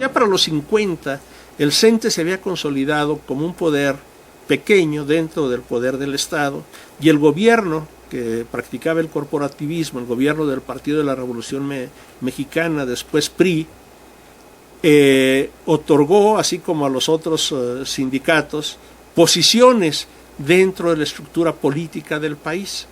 Ya para los 50, el CENTE se había consolidado como un poder pequeño dentro del poder del Estado, y el gobierno que practicaba el corporativismo, el gobierno del Partido de la Revolución Mexicana, después PRI, otorgó, así como a los otros sindicatos, posiciones dentro de la estructura política del país.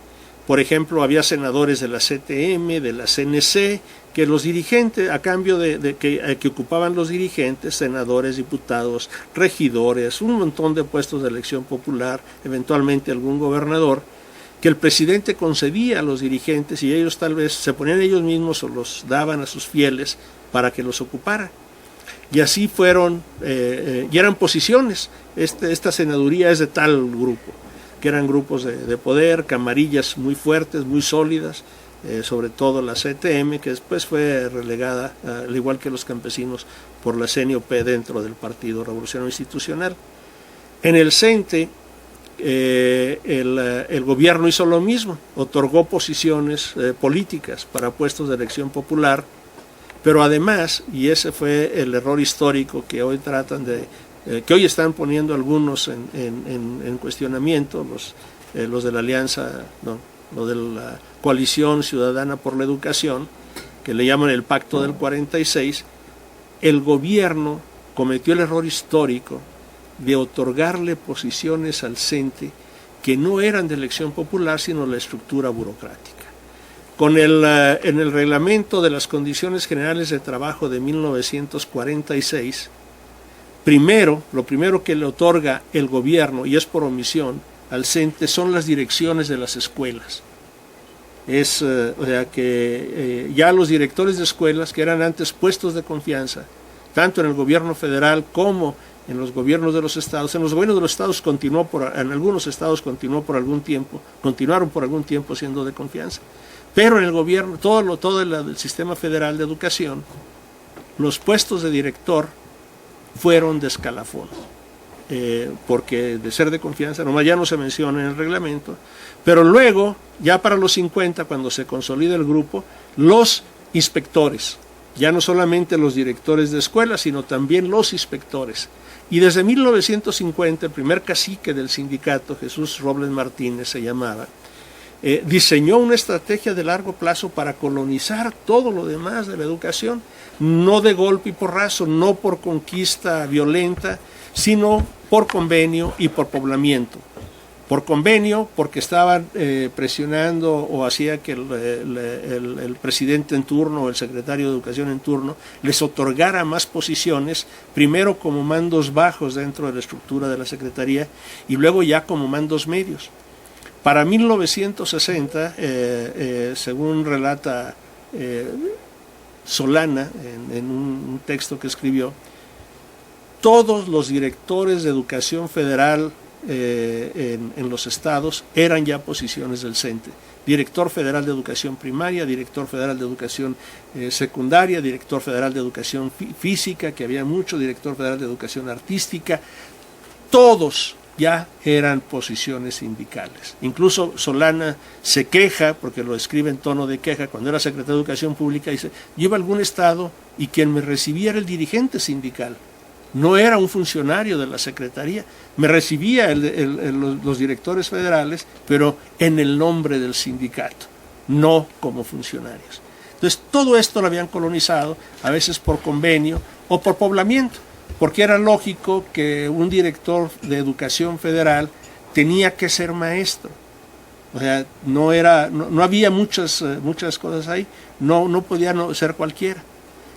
Por ejemplo, había senadores de la CTM, de la CNC, que los dirigentes, a cambio que ocupaban los dirigentes, senadores, diputados, regidores, un montón de puestos de elección popular, eventualmente algún gobernador, que el presidente concedía a los dirigentes y ellos tal vez se ponían ellos mismos o los daban a sus fieles para que los ocuparan. Y así fueron, y eran posiciones. Esta senaduría es de tal grupo, que eran grupos de poder, camarillas muy fuertes, muy sólidas, sobre todo la CTM, que después fue relegada, al igual que los campesinos, por la CNOP dentro del Partido Revolucionario Institucional. En el CENTE, el gobierno hizo lo mismo, otorgó posiciones políticas para puestos de elección popular, pero además, y ese fue el error histórico que hoy tratan que hoy están poniendo algunos en cuestionamiento, los de la alianza, lo de la Coalición Ciudadana por la Educación, que le llaman el Pacto del 46, el gobierno cometió el error histórico de otorgarle posiciones al CENTE que no eran de elección popular, sino la estructura burocrática. En el reglamento de las condiciones generales de trabajo de 1946, lo primero que le otorga el gobierno, y es por omisión, al CENTE son las direcciones de las escuelas. O sea que ya los directores de escuelas, que eran antes puestos de confianza, tanto en el gobierno federal como en los gobiernos de los estados, en los gobiernos de los estados en algunos estados continuaron por algún tiempo siendo de confianza. Pero en el gobierno, todo el sistema federal de educación, los puestos de director fueron de escalafón, porque de ser de confianza, nomás ya no se menciona en el reglamento, pero luego, ya para los 50, cuando se consolida el grupo, los inspectores, ya no solamente los directores de escuelas, sino también los inspectores. Y desde 1950, el primer cacique del sindicato, Jesús Robles Martínez se llamaba, diseñó una estrategia de largo plazo para colonizar todo lo demás de la educación, no de golpe y porrazo, no por conquista violenta, sino por convenio y por poblamiento. Por convenio, porque estaban presionando o hacía que el presidente en turno o el secretario de Educación en turno les otorgara más posiciones, primero como mandos bajos dentro de la estructura de la Secretaría y luego ya como mandos medios. Para 1960, según relata Solana en un texto que escribió, todos los directores de educación federal en los estados eran ya posiciones del CENTE. Director federal de educación primaria, director federal de educación secundaria, director federal de educación física, que había mucho, director federal de educación artística, todos ya eran posiciones sindicales. Incluso Solana se queja, porque lo escribe en tono de queja, cuando era secretario de Educación Pública, dice, yo iba a algún estado y quien me recibía era el dirigente sindical, no era un funcionario de la Secretaría, me recibía los directores federales, pero en el nombre del sindicato, no como funcionarios. Entonces, todo esto lo habían colonizado, a veces por convenio o por poblamiento, porque era lógico que un director de educación federal tenía que ser maestro. O sea, no había muchas cosas ahí, no podía ser cualquiera.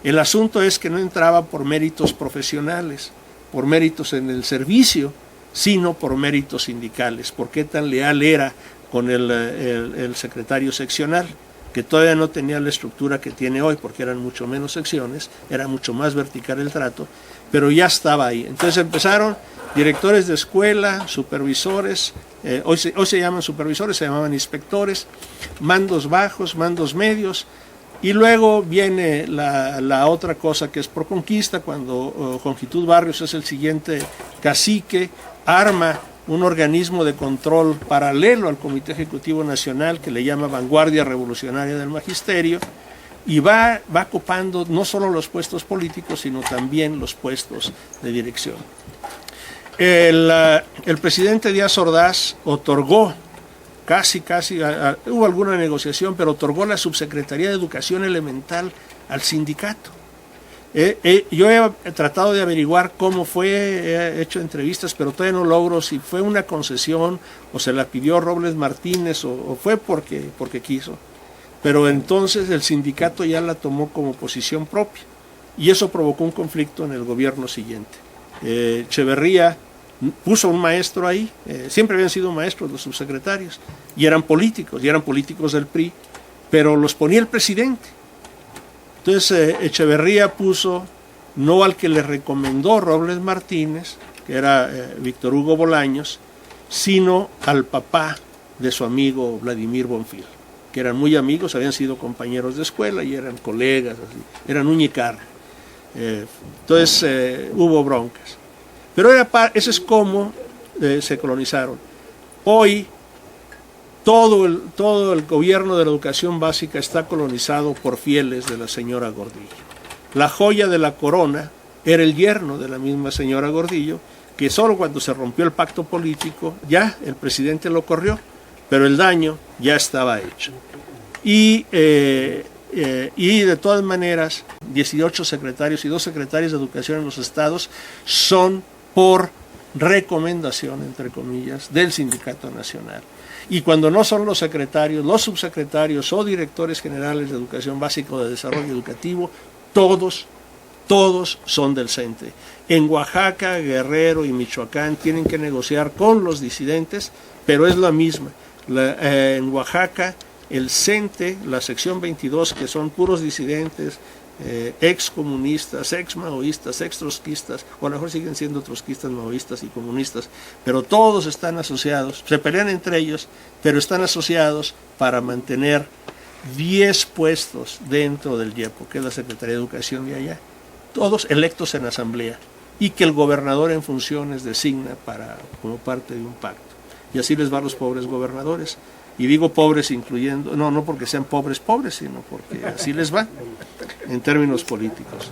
El asunto es que no entraba por méritos profesionales, por méritos en el servicio, sino por méritos sindicales. ¿Por qué tan leal era con el secretario seccional? Que todavía no tenía la estructura que tiene hoy, porque eran mucho menos secciones, era mucho más vertical el trato, pero ya estaba ahí. Entonces empezaron directores de escuela, supervisores, hoy se llaman supervisores, se llamaban inspectores, mandos bajos, mandos medios, y luego viene la otra cosa que es por conquista, cuando Jongitud Barrios es el siguiente cacique, arma un organismo de control paralelo al Comité Ejecutivo Nacional que le llama Vanguardia Revolucionaria del Magisterio, y va ocupando no solo los puestos políticos, sino también los puestos de dirección. El presidente Díaz Ordaz otorgó, hubo alguna negociación, pero otorgó la Subsecretaría de Educación Elemental al sindicato. Yo he tratado de averiguar cómo fue, he hecho entrevistas, pero todavía no logro si fue una concesión o se la pidió Robles Martínez o fue porque quiso. Pero entonces el sindicato ya la tomó como posición propia y eso provocó un conflicto en el gobierno siguiente. Echeverría puso un maestro ahí, siempre habían sido maestros los subsecretarios y eran políticos del PRI, pero los ponía el presidente. Entonces Echeverría puso no al que le recomendó Robles Martínez, que era Víctor Hugo Bolaños, sino al papá de su amigo Vladimir Bonfil, que eran muy amigos, habían sido compañeros de escuela y eran colegas, así, eran uña y carne. Entonces hubo broncas. Pero eso es como se colonizaron. Hoy todo el gobierno de la educación básica está colonizado por fieles de la señora Gordillo. La joya de la corona era el yerno de la misma señora Gordillo, que solo cuando se rompió el pacto político, ya el presidente lo corrió, pero el daño ya estaba hecho. Y de todas maneras, 18 secretarios y 2 secretarios de educación en los estados son por recomendación, entre comillas, del Sindicato Nacional. Y cuando no son los secretarios, los subsecretarios o directores generales de educación básica o de desarrollo educativo, todos son del CENTE. En Oaxaca, Guerrero y Michoacán tienen que negociar con los disidentes, pero es la misma. En Oaxaca, el CENTE, la sección 22, que son puros disidentes, ex comunistas, ex maoístas, ex trotskistas, o a lo mejor siguen siendo trotskistas, maoístas y comunistas, pero todos están asociados, se pelean entre ellos, pero están asociados para mantener 10 puestos dentro del IEPO, que es la Secretaría de Educación de allá, todos electos en asamblea, y que el gobernador en funciones designa como parte de un pacto. Y así les va a los pobres gobernadores. Y digo pobres incluyendo, no porque sean pobres, sino porque así les va en términos políticos.